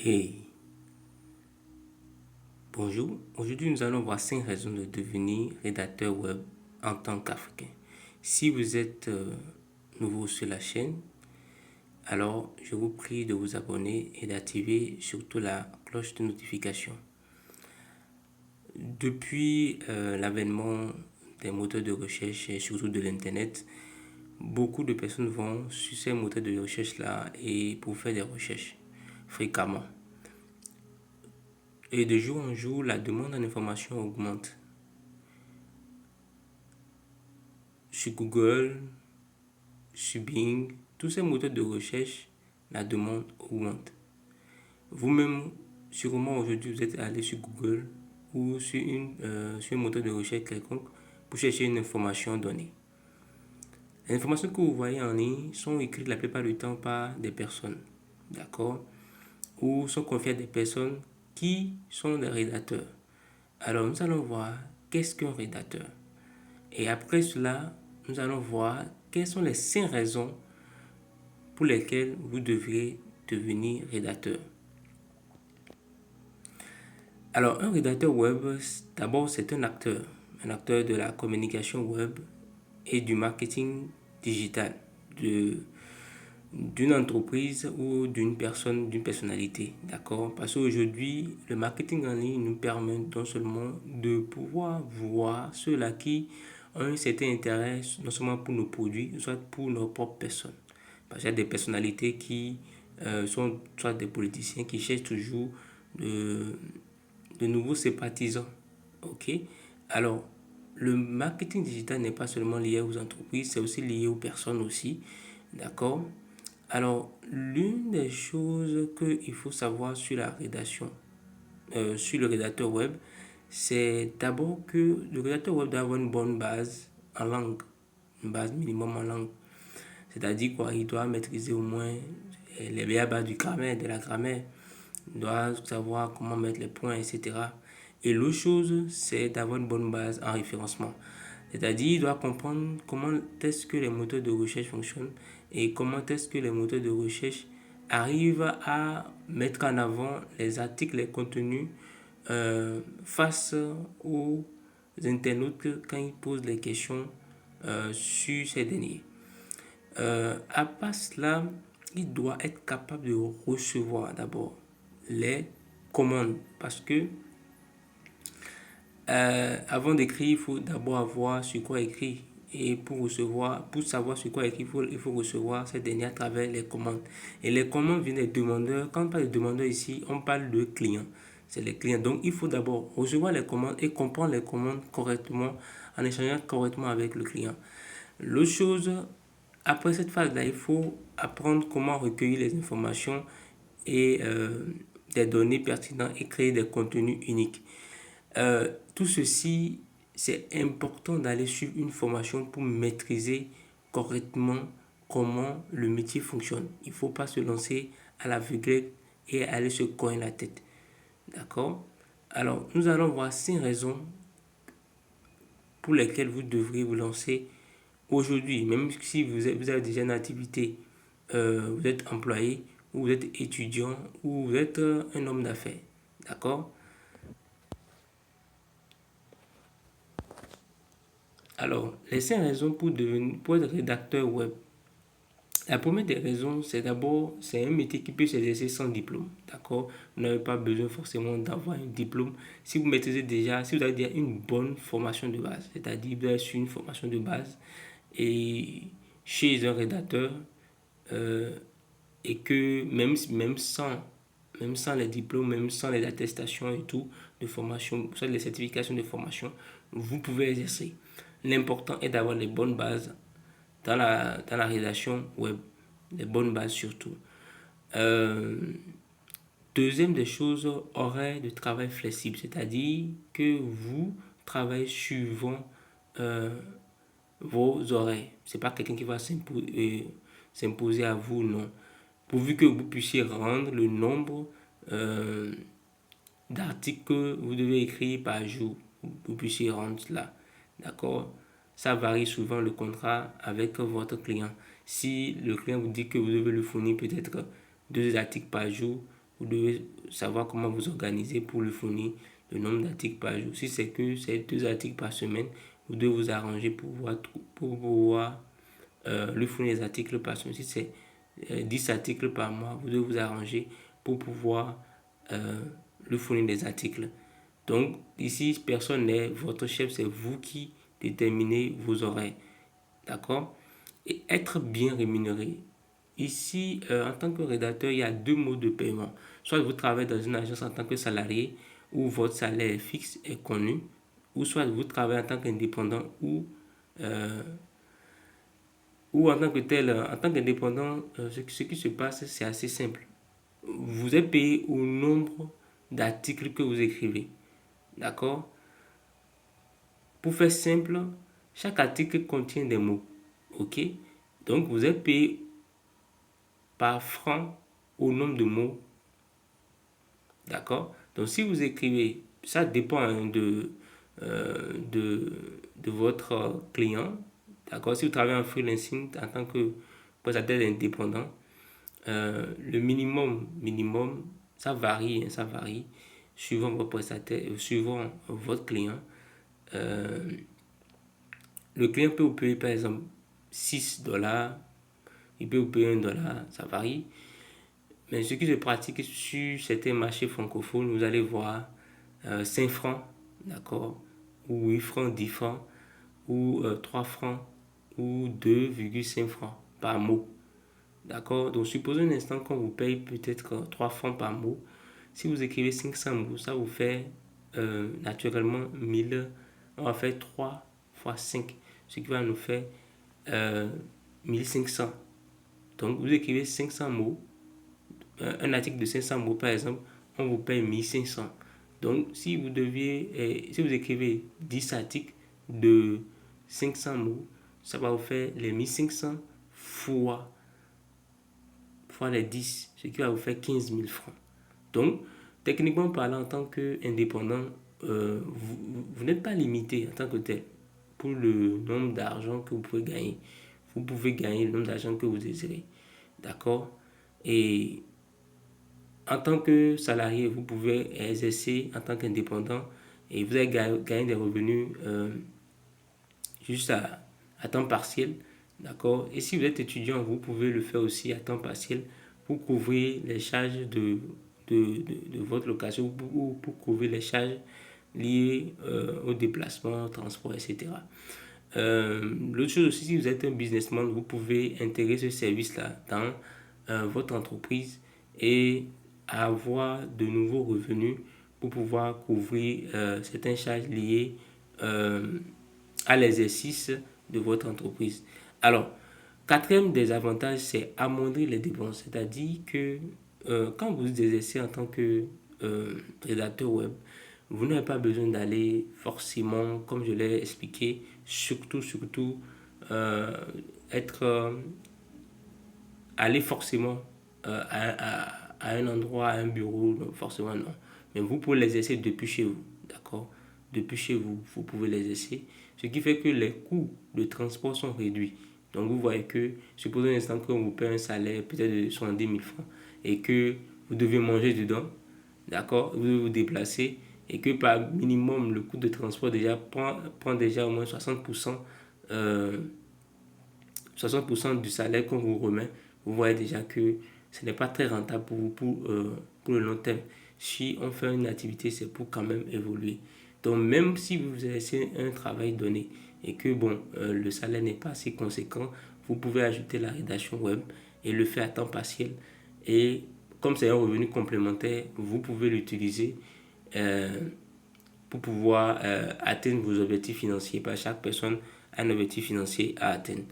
Hey, bonjour. Aujourd'hui, nous allons voir 5 raisons de devenir rédacteur web en tant qu'Africain. Si vous êtes nouveau sur la chaîne, alors je vous prie de vous abonner et d'activer surtout la cloche de notification. Depuis l'avènement des moteurs de recherche et surtout de l'Internet, beaucoup de personnes vont sur ces moteurs de recherche-là et pour faire des recherches fréquemment. Et de jour en jour, la demande en information augmente. Sur Google, sur Bing, tous ces moteurs de recherche, la demande augmente. Vous-même, sûrement aujourd'hui, vous êtes allé sur Google ou sur un moteur de recherche quelconque pour chercher une information donnée. Les informations que vous voyez en ligne sont écrites la plupart du temps par des personnes, d'accord, ou sont confiées à des personnes qui sont des rédacteurs. Alors, nous allons voir qu'est-ce qu'un rédacteur. Et après cela, nous allons voir quelles sont les 5 raisons pour lesquelles vous devrez devenir rédacteur. Alors, un rédacteur web, d'abord, c'est un acteur de la communication web et du marketing digital d'une entreprise ou d'une personne, d'une personnalité, d'accord? Parce qu'aujourd'hui, le marketing en ligne nous permet non seulement de pouvoir voir ceux-là qui ont un certain intérêt, non seulement pour nos produits, soit pour nos propres personnes. Parce qu'il y a des personnalités qui sont soit des politiciens qui cherchent toujours de, de nouveaux sympathisants. Ok? Alors, le marketing digital n'est pas seulement lié aux entreprises, c'est aussi lié aux personnes aussi. D'accord? Alors, l'une des choses qu'il faut savoir sur la rédaction, sur le rédacteur web, c'est d'abord que le rédacteur web doit avoir une bonne base en langue, une base minimum en langue. C'est-à-dire quoi, il doit maîtriser au moins les bases du grammaire, de la grammaire. Il doit savoir comment mettre les points, etc. Et l'autre chose, c'est d'avoir une bonne base en référencement. C'est-à-dire, il doit comprendre comment est-ce que les moteurs de recherche fonctionnent et comment est-ce que les moteurs de recherche arrivent à mettre en avant les articles, les contenus face aux internautes quand ils posent les questions sur ces derniers. À part cela, il doit être capable de recevoir d'abord les commandes parce que avant d'écrire, il faut d'abord avoir sur quoi écrire. Et pour savoir sur quoi écrire, il faut recevoir ces derniers à travers les commandes. Et les commandes viennent des demandeurs. Quand on parle de demandeurs ici, on parle de clients. C'est les clients. Donc, il faut d'abord recevoir les commandes et comprendre les commandes correctement en échangeant correctement avec le client. L'autre chose, après cette phase-là, il faut apprendre comment recueillir les informations et des données pertinentes et créer des contenus uniques. Tout ceci, c'est important d'aller suivre une formation pour maîtriser correctement comment le métier fonctionne. Il ne faut pas se lancer à l'aveuglette et aller se coiner la tête. D'accord? Alors, nous allons voir 5 raisons pour lesquelles vous devrez vous lancer aujourd'hui, même si vous avez déjà une activité, vous êtes employé, ou vous êtes étudiant, ou vous êtes un homme d'affaires. D'accord? Alors, les 5 raisons pour être rédacteur web. La première des raisons, c'est d'abord, c'est un métier qui peut s'exercer sans diplôme. D'accord? Vous n'avez pas besoin forcément d'avoir un diplôme. Si vous maîtrisez déjà, si vous avez déjà une bonne formation de base, c'est-à-dire vous avez su une formation de base et chez un rédacteur, euh, et que même sans les diplômes, même sans les attestations et tout de formation, soit les certifications de formation, vous pouvez exercer. L'important est d'avoir les bonnes bases dans la rédaction web, les bonnes bases surtout. Euh, Deuxième des choses, horaire de travail flexible, c'est-à-dire que vous travaillez suivant euh, vos horaires. C'est pas quelqu'un qui va s'imposer à vous, non. Pourvu que vous puissiez rendre le nombre euh, d'articles que vous devez écrire par jour, vous puissiez rendre cela. D'accord? Ça varie souvent le contrat avec votre client. Si le client vous dit que vous devez lui fournir peut-être 2 articles par jour, vous devez savoir comment vous organiser pour lui fournir le nombre d'articles par jour. Si c'est que c'est 2 articles par semaine, vous devez vous arranger pour pouvoir lui fournir les articles par semaine. Si c'est 10 articles par mois, vous devez vous arranger pour pouvoir lui fournir des articles. Donc ici, personne n'est votre chef, c'est vous qui déterminez vos horaires. D'accord? Et être bien rémunéré. Ici, en tant que rédacteur, il y a 2 modes de paiement. Soit vous travaillez dans une agence en tant que salarié, où votre salaire fixe est connu, ou soit vous travaillez en tant qu'indépendant, ou en tant que tel, en tant qu'indépendant, ce qui se passe, c'est assez simple. Vous êtes payé au nombre d'articles que vous écrivez. D'accord? Pour faire simple, chaque article contient des mots. Ok? Donc, vous êtes payé par franc au nombre de mots. D'accord? Donc, si vous écrivez, ça dépend de votre client. D'accord? Si vous travaillez en freelancing en tant que prestataire indépendant, le minimum, ça varie, ça varie suivant votre prestataire, suivant votre client. Le client peut vous payer par exemple 6 dollars, il peut vous payer 1 dollar, ça varie. Mais ce qui se pratique sur certains marchés francophones, vous allez voir 5 francs, d'accord, ou 8 francs, 10 francs, ou 3 francs, ou 2,5 francs par mot. D'accord? Donc, supposons un instant qu'on vous paye peut-être 3 francs par mot. Si vous écrivez 500 mots, ça vous fait naturellement 1000. On va faire 3 fois 5, ce qui va nous faire 1500. Donc, vous écrivez 500 mots. Un article de 500 mots, par exemple, on vous paye 1500. Donc, si vous écrivez 10 articles de 500 mots, ça va vous faire les 1500 fois les 10, ce qui va vous faire 15 000 francs. Donc, techniquement parlant, en tant qu'indépendant, vous n'êtes pas limité en tant que tel pour le nombre d'argent que vous pouvez gagner. Vous pouvez gagner le nombre d'argent que vous désirez. D'accord? Et en tant que salarié, vous pouvez exercer en tant qu'indépendant et vous allez gagner des revenus juste à temps partiel. D'accord? Et si vous êtes étudiant, vous pouvez le faire aussi à temps partiel pour couvrir les charges de votre location ou pour couvrir les charges liées au déplacement, au transport, etc. L'autre chose aussi, si vous êtes un businessman, vous pouvez intégrer ce service-là dans votre entreprise et avoir de nouveaux revenus pour pouvoir couvrir certaines charges liées à l'exercice de votre entreprise. Alors, quatrième des avantages, c'est amoindrir les dépenses. C'est-à-dire que quand vous exercez en tant que rédacteur web, vous n'avez pas besoin d'aller forcément, comme je l'ai expliqué, surtout, être aller forcément à un endroit, à un bureau, non, forcément non. Mais vous pouvez l'exercer depuis chez vous, d'accord? Depuis chez vous, vous pouvez l'exercer. Ce qui fait que les coûts de transport sont réduits. Donc vous voyez que, supposons un instant qu'on vous paye un salaire peut-être de 70 000 francs et que vous devez manger dedans, d'accord? Vous devez vous déplacer et que par minimum le coût de transport déjà prend déjà au moins 60%, 60% du salaire qu'on vous remet. Vous voyez déjà que ce n'est pas très rentable pour vous pour le long terme. Si on fait une activité, c'est pour quand même évoluer. Donc même si vous exercez un travail donné et que bon, le salaire n'est pas assez conséquent, vous pouvez ajouter la rédaction web et le faire à temps partiel. Et comme c'est un revenu complémentaire, vous pouvez l'utiliser pour pouvoir atteindre vos objectifs financiers. Parce que chaque personne a un objectif financier à atteindre.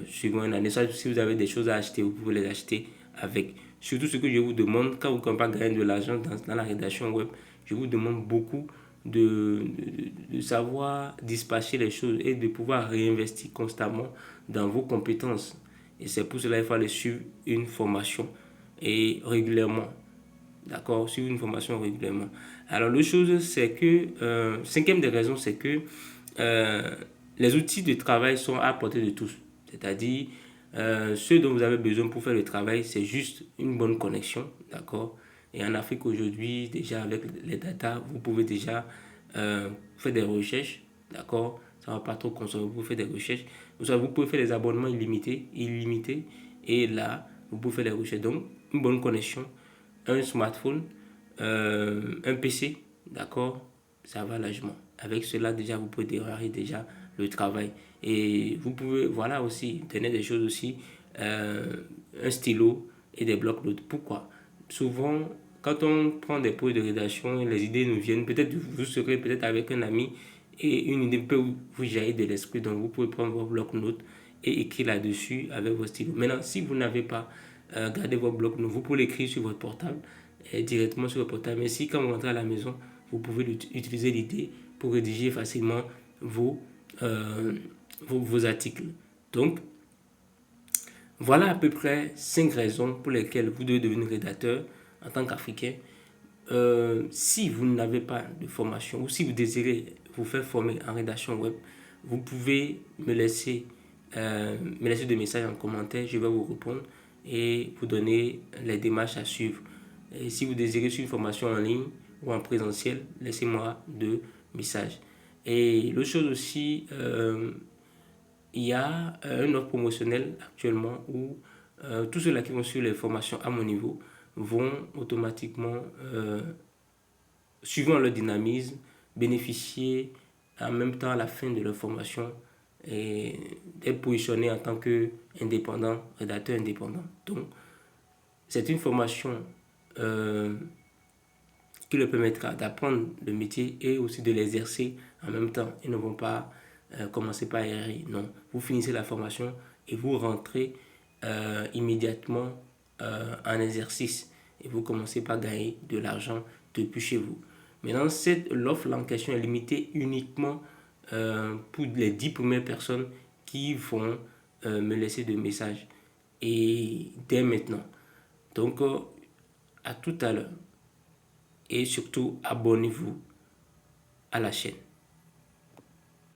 Suivant une année, si vous avez des choses à acheter, vous pouvez les acheter avec. Surtout ce que je vous demande, quand vous ne pas gagner de l'argent dans la rédaction web, je vous demande beaucoup de savoir dispatcher les choses et de pouvoir réinvestir constamment dans vos compétences. Et c'est pour cela qu'il faut aller suivre une formation et régulièrement. D'accord? Suivre une formation régulièrement. Alors, l'autre chose, c'est que, cinquième des raisons, c'est que les outils de travail sont à portée de tous. C'est-à-dire, ce dont vous avez besoin pour faire le travail, c'est juste une bonne connexion, d'accord? Et en Afrique aujourd'hui, déjà avec les data, vous pouvez déjà faire des recherches, d'accord? Ça ne va pas trop consommer, vous pouvez faire des recherches. Vous pouvez faire des abonnements illimités, et là, vous pouvez faire des recherches. Donc, une bonne connexion, un smartphone, un PC, d'accord? Ça va largement. Avec cela, déjà, vous pouvez démarrer déjà le travail. Et vous pouvez, voilà aussi, tenir des choses aussi, un stylo et des blocs-notes. Pourquoi? Souvent, quand on prend des pauses de rédaction, les idées nous viennent. Peut-être vous serez peut-être avec un ami et une idée peut vous jaillir de l'esprit. Donc, vous pouvez prendre vos blocs-notes et écrire là-dessus avec vos stylos. Maintenant, si vous n'avez pas gardé vos blocs-notes, vous pouvez l'écrire sur votre portable, directement sur votre portable. Mais si, quand vous rentrez à la maison, vous pouvez utiliser l'idée pour rédiger facilement vos, euh, vos articles. Donc, voilà à peu près 5 raisons pour lesquelles vous devez devenir rédacteur en tant qu'Africain. Si vous n'avez pas de formation ou si vous désirez vous faire former en rédaction web, vous pouvez me laisser des messages en commentaire. Je vais vous répondre et vous donner les démarches à suivre. Et si vous désirez suivre une formation en ligne ou en présentiel, laissez-moi deux messages. Et l'autre chose aussi, il y a une offre promotionnelle actuellement où tous ceux-là qui vont suivre les formations à mon niveau vont automatiquement, suivant leur dynamisme, bénéficier en même temps à la fin de leur formation et d'être positionné en tant qu'indépendant, rédacteur indépendant. Donc, c'est une formation euh, qui leur permettra d'apprendre le métier et aussi de l'exercer en même temps. Ils ne vont pas commencer par errer. Non, vous finissez la formation et vous rentrez immédiatement en exercice et vous commencez par gagner de l'argent depuis chez vous. Maintenant, l'offre en question est limitée uniquement pour les 10 premières personnes qui vont me laisser des messages. Et dès maintenant. Donc, à tout à l'heure. Et surtout, abonnez-vous à la chaîne.